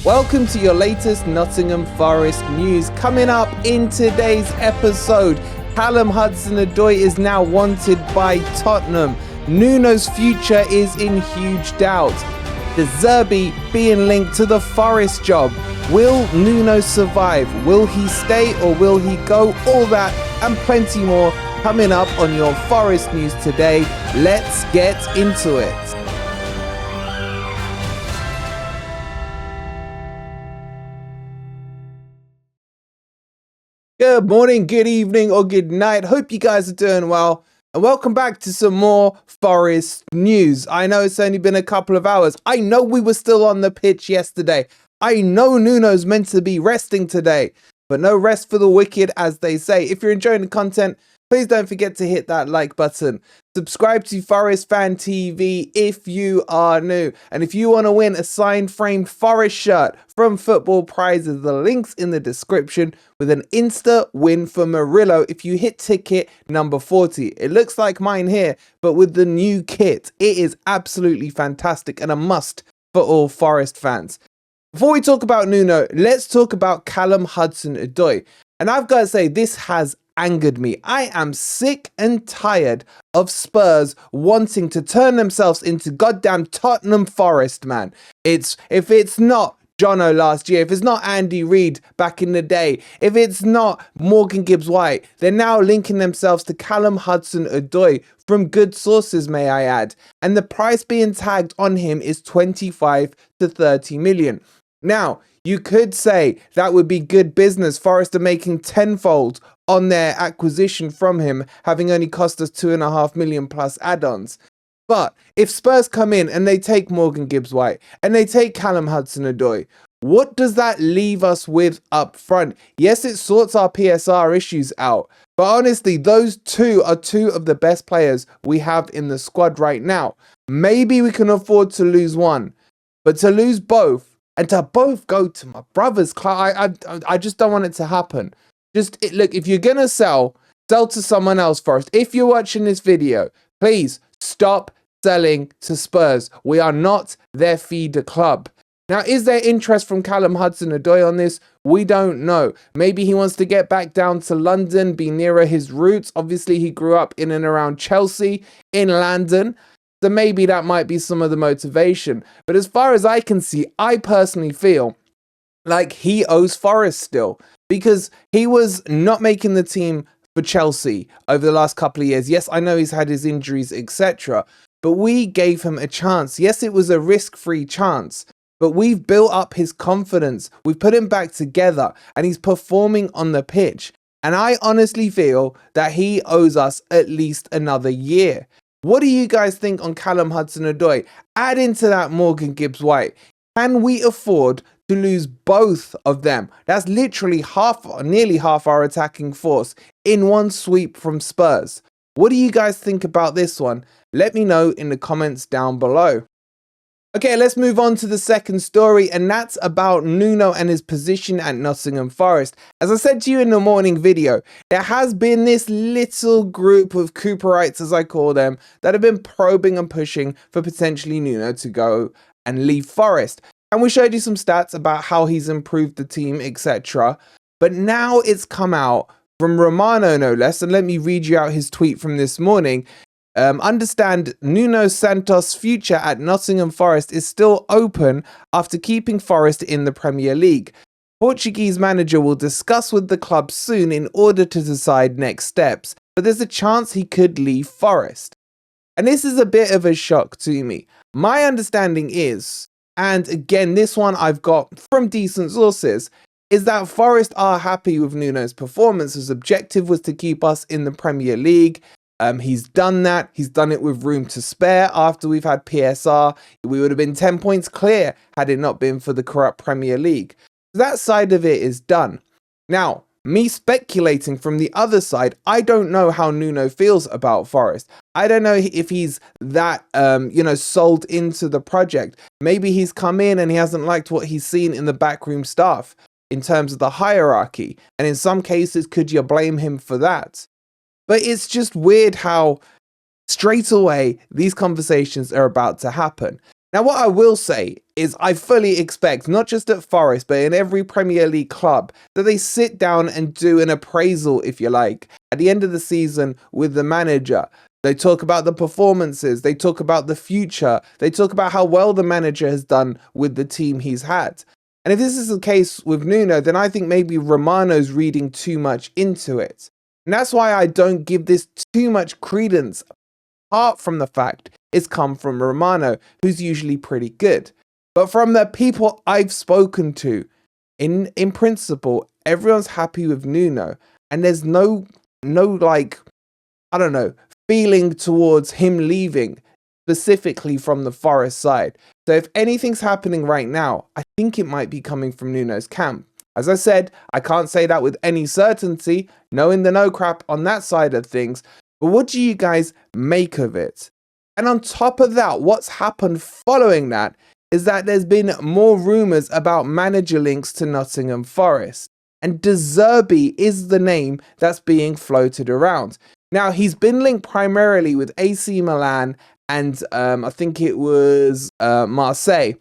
Welcome to your latest Nottingham Forest news. Coming up in today's episode, Callum Hudson-Odoi is now wanted by Tottenham. Nuno's future is in huge doubt. De Zerbi being linked to the Forest job. Will Nuno survive? Will he stay or will he go? All that and plenty more coming up on your Forest news today. Let's get into it. Good morning, good evening, or good night. Hope you guys are doing well. And welcome back to some more Forest news. I know it's only been a couple of hours. I know we were still on the pitch yesterday. I know Nuno's meant to be resting today. But no rest for the wicked, as they say. If you're enjoying the content, please don't forget to hit that like button. Subscribe to Forest Fan TV if you are new. And if you want to win a signed framed Forest shirt from Football Prizes, the link's in the description with an Insta win for Murillo if you hit ticket number 40. It looks like mine here, but with the new kit. It is absolutely fantastic and a must for all Forest fans. Before we talk about Nuno, let's talk about Callum Hudson-Odoi. And I've got to say, this has angered me. I am sick and tired of Spurs wanting to turn themselves into goddamn Tottenham Forest, man. If it's not Jono last year, if it's not Andy Reid back in the day, if it's not Morgan Gibbs-White, they're now linking themselves to Callum Hudson-Odoi from good sources, may I add. And the price being tagged on him is 25 to 30 million. Now, you could say that would be good business. Forest are making tenfold on their acquisition from him, having only cost us 2.5 million plus add-ons. But if Spurs come in and they take Morgan Gibbs-White and they take Callum Hudson-Odoi, what does that leave us with up front? Yes, it sorts our PSR issues out, but honestly, those two are two of the best players we have in the squad right now. Maybe we can afford to lose one, but to lose both and to both go to my brother's club, I just don't want it to happen. Look, if you're going to sell to someone else first. If you're watching this video, please stop selling to Spurs. We are not their feeder club. Now, is there interest from Callum Hudson-Odoi on this? We don't know. Maybe he wants to get back down to London, be nearer his roots. Obviously, he grew up in and around Chelsea, in London. So maybe that might be some of the motivation. But as far as I can see, I personally feel like he owes Forest still, because he was not making the team for Chelsea over the last couple of years. Yes, I know he's had his injuries, etc. But we gave him a chance. Yes, it was a risk-free chance. But we've built up his confidence. We've put him back together and he's performing on the pitch. And I honestly feel that he owes us at least another year. What do you guys think on Callum Hudson-Odoi? Add into that Morgan Gibbs-White. Can we afford to lose both of them? That's literally nearly half our attacking force in one sweep from Spurs. What do you guys think about this one? Let me know in the comments down below. Okay, let's move on to the second story, and that's about Nuno and his position at Nottingham Forest. As I said to you in the morning video, there has been this little group of Cooperites, as I call them, that have been probing and pushing for potentially Nuno to go and leave Forest. And we showed you some stats about how he's improved the team, etc. But now it's come out from Romano, no less, and let me read you out his tweet from this morning. Understand Nuno Santos' future at Nottingham Forest is still open after keeping Forest in the Premier League. Portuguese manager will discuss with the club soon in order to decide next steps, but there's a chance he could leave Forest. And this is a bit of a shock to me. My understanding is, and again, this one I've got from decent sources, is that Forest are happy with Nuno's performance. His objective was to keep us in the Premier League. He's done that. He's done it with room to spare. After we've had PSR, we would have been 10 points clear had it not been for the corrupt Premier League. That side of it is done. Now, me speculating from the other side, I don't know how Nuno feels about Forest. I don't know if he's that, sold into the project. Maybe he's come in and he hasn't liked what he's seen in the backroom staff in terms of the hierarchy. And in some cases, could you blame him for that? But it's just weird how straight away these conversations are about to happen. Now, what I will say is I fully expect, not just at Forest, but in every Premier League club, that they sit down and do an appraisal, if you like, at the end of the season with the manager. They talk about the performances, they talk about the future, they talk about how well the manager has done with the team he's had. And if this is the case with Nuno, then I think maybe Romano's reading too much into it. And that's why I don't give this too much credence, apart from the fact it's come from Romano, who's usually pretty good. But from the people I've spoken to, in principle, everyone's happy with Nuno. And there's no like, I don't know, feeling towards him leaving, specifically from the Forest side. So if anything's happening right now, I think it might be coming from Nuno's camp. As I said, I can't say that with any certainty, knowing the no crap on that side of things. But what do you guys make of it? And on top of that, what's happened following that is that there's been more rumours about manager links to Nottingham Forest. And De Zerbi is the name that's being floated around. Now, he's been linked primarily with AC Milan and I think it was Marseille.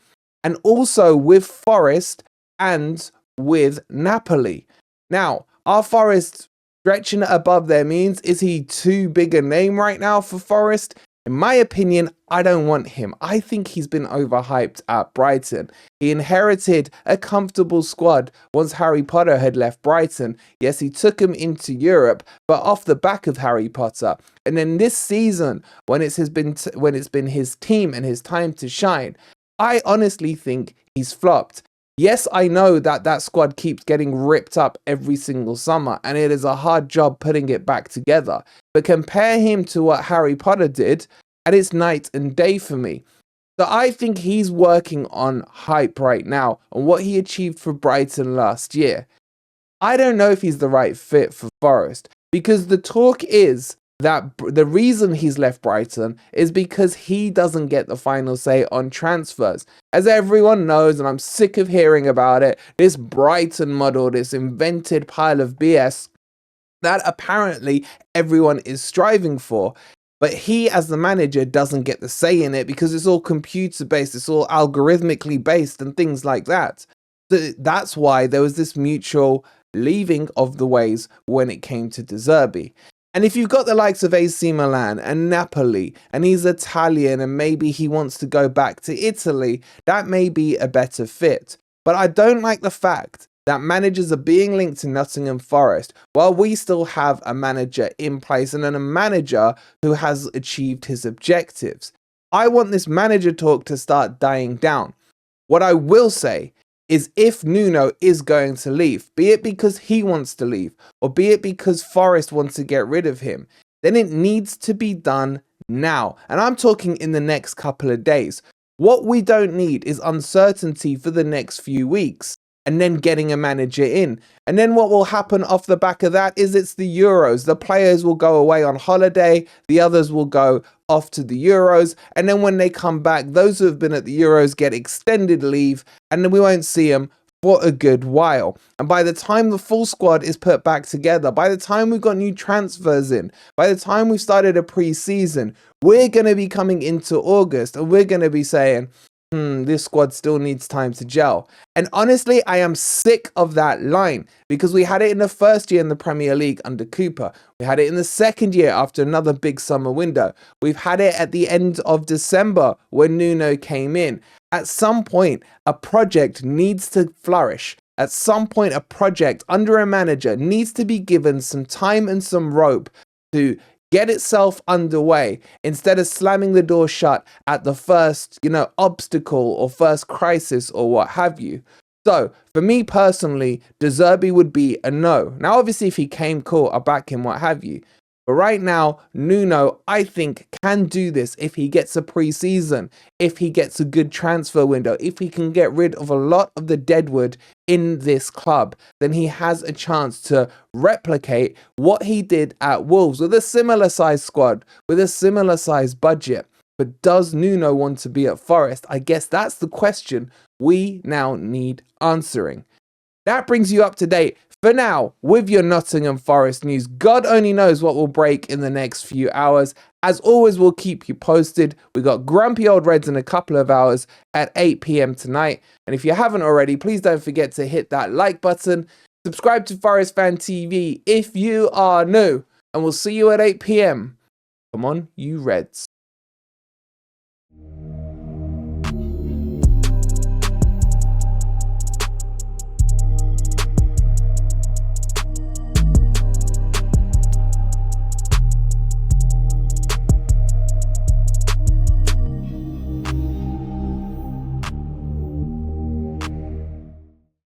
And also with Forest and with Napoli. Now, are Forest stretching above their means? Is he too big a name right now for Forest? In my opinion, I don't want him. I think he's been overhyped at Brighton. He inherited a comfortable squad once Harry Potter had left Brighton. Yes, he took him into Europe, but off the back of Harry Potter. And then this season, when it's been his team and his time to shine, I honestly think he's flopped. Yes, I know that squad keeps getting ripped up every single summer, and it is a hard job putting it back together. But compare him to what Harry Potter did, and it's night and day for me. So I think he's working on hype right now and what he achieved for Brighton last year. I don't know if he's the right fit for Forest, because the talk is that the reason he's left Brighton is because he doesn't get the final say on transfers. As everyone knows, and I'm sick of hearing about it, this Brighton model, this invented pile of BS that apparently everyone is striving for. But he, as the manager, doesn't get the say in it because it's all computer-based, it's all algorithmically based and things like that. So that's why there was this mutual leaving of the ways when it came to De Zerbi. And if you've got the likes of AC Milan and Napoli, and he's Italian and maybe he wants to go back to Italy, that may be a better fit. But I don't like the fact that managers are being linked to Nottingham Forest while we still have a manager in place and then a manager who has achieved his objectives. I want this manager talk to start dying down. What I will say is if Nuno is going to leave, be it because he wants to leave or be it because Forest wants to get rid of him, then it needs to be done now. And I'm talking in the next couple of days. What we don't need is uncertainty for the next few weeks and then getting a manager in. And then what will happen off the back of that is it's the Euros. The players will go away on holiday, the others will go off to the Euros, and then when they come back, those who have been at the Euros get extended leave, and then we won't see them for a good while. And by the time the full squad is put back together, by the time we've got new transfers in, by the time we've started a pre-season, we're going to be coming into August and we're going to be saying, this squad still needs time to gel. And honestly, I am sick of that line because we had it in the first year in the Premier League under Cooper. We had it in the second year after another big summer window. We've had it at the end of December when Nuno came in. At some point, a project needs to flourish. At some point, a project under a manager needs to be given some time and some rope to get itself underway instead of slamming the door shut at the first, obstacle or first crisis or what have you. So, for me personally, De Zerbi would be a no. Now, obviously, if he came, cool, I'll back him, what have you. But right now, Nuno, I think, can do this if he gets a pre-season, if he gets a good transfer window, if he can get rid of a lot of the deadwood in this club, then he has a chance to replicate what he did at Wolves with a similar size squad, with a similar size budget. But does Nuno want to be at Forest? I guess that's the question we now need answering. That brings you up to date For now, with your Nottingham Forest news, God only knows what will break in the next few hours. As always, we'll keep you posted. We got Grumpy Old Reds in a couple of hours at 8 p.m. tonight. And if you haven't already, please don't forget to hit that like button. Subscribe to Forest Fan TV if you are new. And we'll see you at 8 p.m. Come on, you Reds.